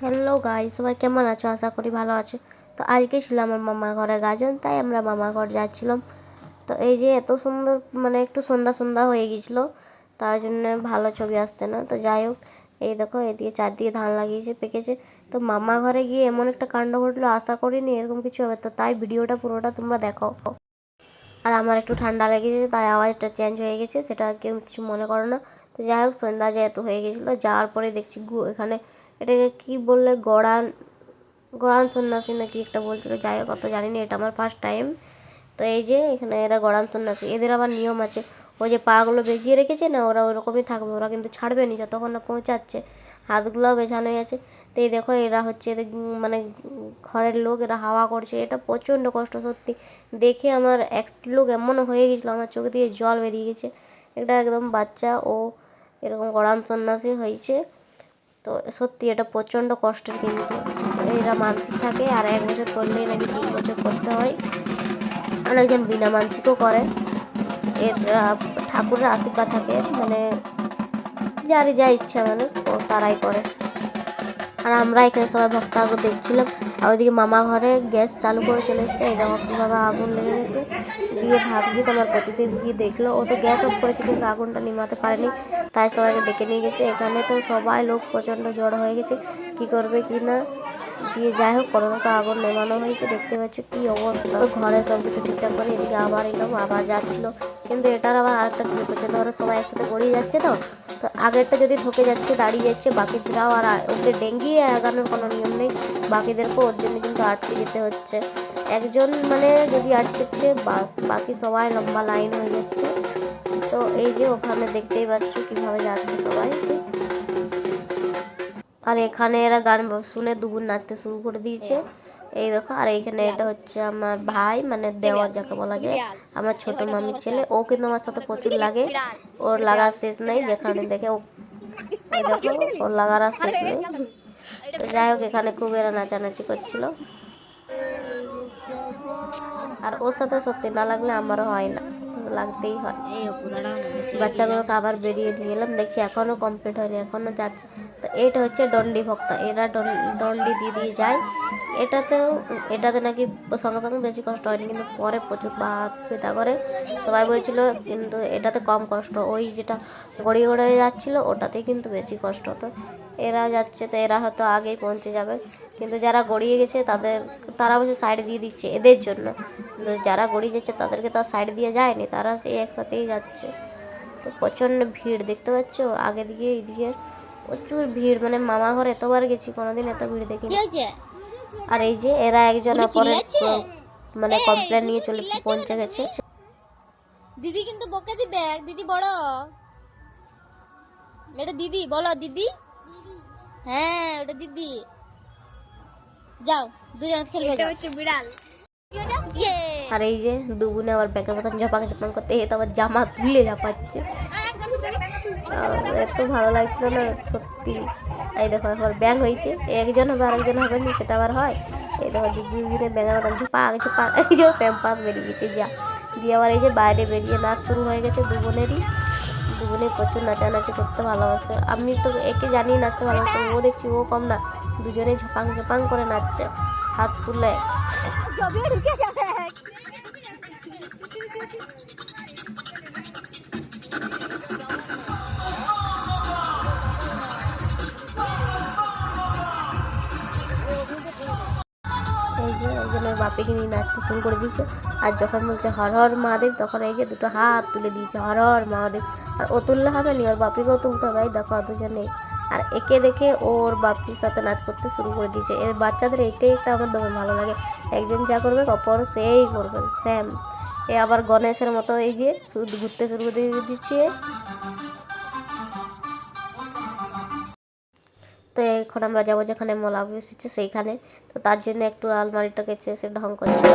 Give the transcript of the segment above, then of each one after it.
Hello guys, সবাই কেমন আছো? আশা করি ভালো আছো। তো আজকে ছিল আমার মামা ঘরের গাজন, তাই আমরা মামা ঘর যাচ্ছিলাম। তো এই যে এত সুন্দর, মানে একটু সন্ধ্যা সন্ধ্যা হয়ে গিয়েছিলো, তার জন্য ভালো ছবি আসছে না। তো যাই হোক, এই দেখো এদিকে চারদিকে ধান লাগিয়েছে, পেকেছে। তো মামা ঘরে গিয়ে এমন একটা কাণ্ড ঘটলো, আশা করিনি এরকম কিছু হবে। তো তাই ভিডিওটা পুরোটা তোমরা দেখো। আর আমার একটু ঠান্ডা লেগেছে, তাই আওয়াজটা চেঞ্জ হয়ে গেছে, সেটা কেউ কিছু মনে করো না। তো যাই হোক, সন্ধ্যা যেহেতু হয়ে গেছিলো, যাওয়ার পরে দেখছি এখানে এটাকে কি বললে, গড়ান গড়ান সন্ন্যাসী নাকি একটা বলছিল। যাই হোক, অত জানি না, এটা আমার ফার্স্ট টাইম। তো এই যে এখানে এরা গড়ান সন্ন্যাসী, এদের আবার নিয়ম আছে। ওই যে পাগুলো বেঁচিয়ে রেখেছে না, ওরা ওরকমই থাকবে, ওরা কিন্তু ছাড়বে না যতক্ষণ না পৌঁছাচ্ছে। হাতগুলোও বেছানো আছে। তো এই দেখো, এরা হচ্ছে এদের মানে ঘরের লোক, এরা হাওয়া করছে। এটা প্রচণ্ড কষ্ট সত্যি। দেখে আমার একটি লোক এমনও হয়ে গেছিলো, আমার চোখ দিয়ে জল বেরিয়ে গেছে। এটা একদম বাচ্চা ও এরকম গড়ান সন্ন্যাসী হয়েছে। তো সত্যি এটা প্রচণ্ড কষ্টের, কিন্তু এরা মানসিক থাকে, আর 1 বছর করলেই নাকি 3 বছর করতে হয়। অনেকজন বিনা মানসিকও করে। এর ঠাকুরের আশীর্বাদ থাকে, মানে যারই যা ইচ্ছা মানে ও তারাই করে। আর আমরা এখানে সবাই ভক্তাগ দেখছিলাম। আর ওইদিকে মামা ঘরে গ্যাস চালু করে চলে এসছে। এই দেখো কীভাবে আগুন লেগে গেছে। দিয়ে ভাগ্যিস আমার প্রতিদেব গিয়ে দেখলো, ও তো গ্যাস অফ করেছে কিন্তু আগুনটা নিমাতে পারেনি, তাই সবাইকে ডেকে নিয়ে গেছে। এখানে তো সবাই লোক প্রচণ্ড জড়ো হয়ে গেছে, কি করবে কি না। দিয়ে যাই হোক, কোনো মতো আগুন নেমানো হয়েছে। দেখতে পাচ্ছ কী অবস্থা। ঘরে সব কিছু ঠিকঠাক করে এদিকে আবার এলাম, আবার যাচ্ছিলো। কিন্তু এটার আবার আরেকটা কি হচ্ছে, ধরো সবাই একসাথে গড়িয়ে যাচ্ছে। তো তো আগেরটা যদি থকে যাচ্ছে, দাঁড়িয়ে যাচ্ছে, বাকিদেরও আর ওকে ডেঙ্গিয়ে আগানোর কোনো নিয়ম নেই। বাকিদেরকেও ওর জন্য কিন্তু আটকে যেতে হচ্ছে। একজন মানে যদি আটকেছে, বাস বাকি সবাই লম্বা লাইন হয়ে যাচ্ছে। তো এই যে ওখানে দেখতেই পাচ্ছ কীভাবে যাচ্ছে সবাই। আর এখানে এরা গান শুনে দুগুণ নাচতে শুরু করে দিয়েছে। এই দেখো, আর এইখানে এটা হচ্ছে আমার ভাই, মানে দেওয়ার যাকে বলা যায়, আমার ছোট মামির ছেলে। ও কিন্তু আমার সাথে প্রচুর লাগে, ওর লাগার শেষ নেই। যেখানে দেখে ও, এই দেখো ওর লাগার আর শেষ নেই। তো যাই হোক, এখানে খুব এরা নাচানাচি করছিল। আর ওর সাথে সত্যি না লাগলে আমারও হয় না, লাগতেই হয়। বাচ্চাগুলোকে আবার বেরিয়ে নিয়ে এলাম, দেখছি এখনও কমপ্লিট হয়নি, এখনও যাচ্ছে। তো এইটা হচ্ছে দণ্ডি ভক্তা, এরা দণ্ডি দিয়ে দিয়ে যায়। এটাতে নাকি সঙ্গে সঙ্গে বেশি কষ্ট হয়নি, কিন্তু পরে প্রচুর পা হাত ব্যথা করে সবাই বলছিল। কিন্তু এটাতে কম কষ্ট, ওই যেটা গড়িয়ে গড়িয়ে যাচ্ছিলো ওটাতেই কিন্তু বেশি কষ্ট হতো। এরা যাচ্ছে, তো এরা হয়তো আগেই পৌঁছে যাবে, কিন্তু যারা গড়িয়ে গেছে তারা বসে সাইড দিয়ে দিচ্ছে এদের জন্য। কিন্তু যারা গড়িয়ে যাচ্ছে তাদেরকে তো সাইড দিয়ে যায়নি, তারা সেই একসাথেই যাচ্ছে। তো প্রচণ্ড ভিড় দেখতে পাচ্ছ, আগে দিকে এইদিকে প্রচুর ভিড়। মানে মামা ঘর এতবার গেছি, কোনোদিন এত ভিড় দেখিনি। আর এই যে এরা একজন অপরের মানে কমপ্লেন নিয়ে চলে পৌঁছে গেছে। দিদি কিন্তু বকে দিবে, দিদি বড়, এটা দিদি, বলো দিদি। হ্যাঁ ওটা দিদি। যাও দুজন খেলবে, এটা হচ্ছে বিড়াল। আর এই যে দুগুনে আবার ব্যাগের মতন ঝপাং ঝপাং করতে, এ তো আবার জামা তুলে ঝাপাচ্ছে। এত ভালো লাগছিল না সত্যি। এই দেখো আবার ব্যাং হয়েছে, একজন হবে আরেকজন হবে না, সেটা আবার হয়। এই দেখো দুজনে ব্যাঙের মতন ঝপাং ঝপাং, এই যে প্যাম্পাস বেরিয়ে গেছে যা। দিয়ে আবার এই যে বাইরে বেরিয়ে নাচ শুরু হয়ে গেছে দুজনেরই। দুজনে প্রচুর নাচানাচি করতে ভালোবাসে। আমি তো একে জানি নাচতে ভালোবাসে, ও দেখছি ও কম না, দুজনেই ঝপাং ঝপাং করে নাচছে হাত তুলে। এই যে একজনের বাপিকে নিয়ে নাচতে শুরু করে দিয়েছে। আর যখন বলছে হর হর মহাদেব, তখন এই যে দুটো হাত তুলে দিয়েছে হর হর মহাদেব। আর ও তুললে হবে নি, ওর বাপিকেও তুলতে হবে। এই দেখো দুজনে। আর একে দেখে ওর বাপির সাথে নাচ করতে শুরু করে দিয়েছে। এর বাচ্চাদের এইটাই একটা আমার দমে ভালো লাগে, একজন যা করবে অপর সেই করবে স্যাম। এ আবার গণেশের মতো এই যে ঘুরতে শুরু করে দিচ্ছে। তো এখন আমরা যাবো যেখানে মলা বসেছে সেইখানে। তো তার জন্য একটু আলমারিটাকে সে ঢং করছে।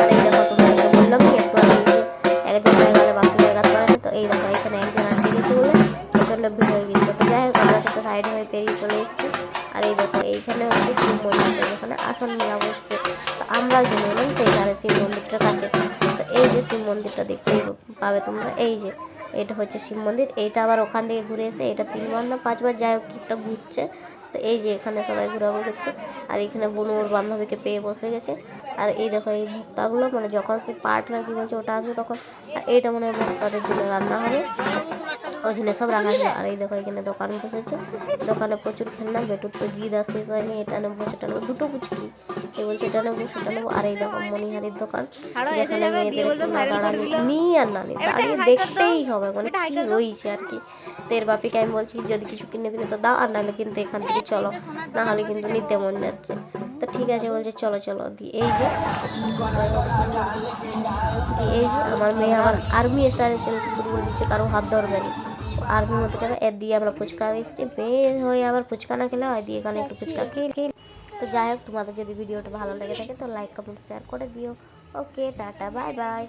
আর এই দেখো, তোমাদেরকে বললাম কি একটু আগে যে একজন হয়ে গেলে বাকি জায়গা পারে। তো এই দেখো এখানে একজন আটকে গেছে বলে প্রচণ্ড ভিড় হয়ে গেছিলো। তো যাই হোক, আমরা সেটা সাইডে হয়ে পেরিয়ে চলে এসেছি। আর এই দেখো এইখানে হচ্ছে শিব মন্দিরটা, যেখানে আসন মেলা বসছে। তো আমরাও চলে এলাম সেইখানে শিব মন্দিরটার কাছে। তো এই যে শিব মন্দিরটা দেখতেই পাবে তোমরা, এই যে এটা হচ্ছে শিব মন্দির। এইটা আবার ওখান থেকে ঘুরে এসে এটা 3বার না 5বার যাই হোক একটা ঘুরছে। তো এই যে এখানে সবাই ঘোরাঘুরি করছে, আর এখানে বোন ওর বান্ধবীকে পেয়ে বসে গেছে। আর এই দেখো এই ভুট্টাগুলো মানে যখন সে পাট না কি বলছে ওটা আসবে তখন, আর এইটা মনে হয় ভুট্টাদের জন্য রান্না হবে, ওই জন্য সব রাখা ছিল। আর এই দেখো এখানে দোকান বসেছে, দোকানে প্রচুর খেলনা, বেটুর তো জিদ আর শেষ হয়নি, এটা নেবো সেটা নেবো, দুটো পুচকি এ বলছে এটা নেবো সেটা নেবো। আর এই দেখো মণিহারির দোকান, যেখানে মেয়েদের একটু না দাঁড়ালে নিই আর না নিই দাঁড়িয়ে দেখতেই হবে মানে কি রয়েছে আর কি। তো এর বাপিকে আমি বলছি যদি কিছু কিনে দিবে তো দাও, আর নাহলে কিন্তু এখান থেকে চলো, না হলে কিন্তু নিতে মন যাচ্ছে। তো ঠিক আছে বলছে চলো চলো। দিয়ে এই যে আমার মেয়ে আবার আর্মি স্টাইলে চলতে শুরু করে দিচ্ছে, কারো হাত ধরবে না, আর্মির মতো যাবে। এর দিয়ে আমরা ফুচকা এসেছি, বের হয়ে আবার ফুচকা না খেলে হয়, দিয়ে এখানে একটু ফুচকা খেয়ে। তো যাই হোক, তোমাদের যদি ভিডিওটা ভালো লেগে থাকে তো লাইক কমেন্ট শেয়ার করে দিও। ওকে টাটা বাই বাই।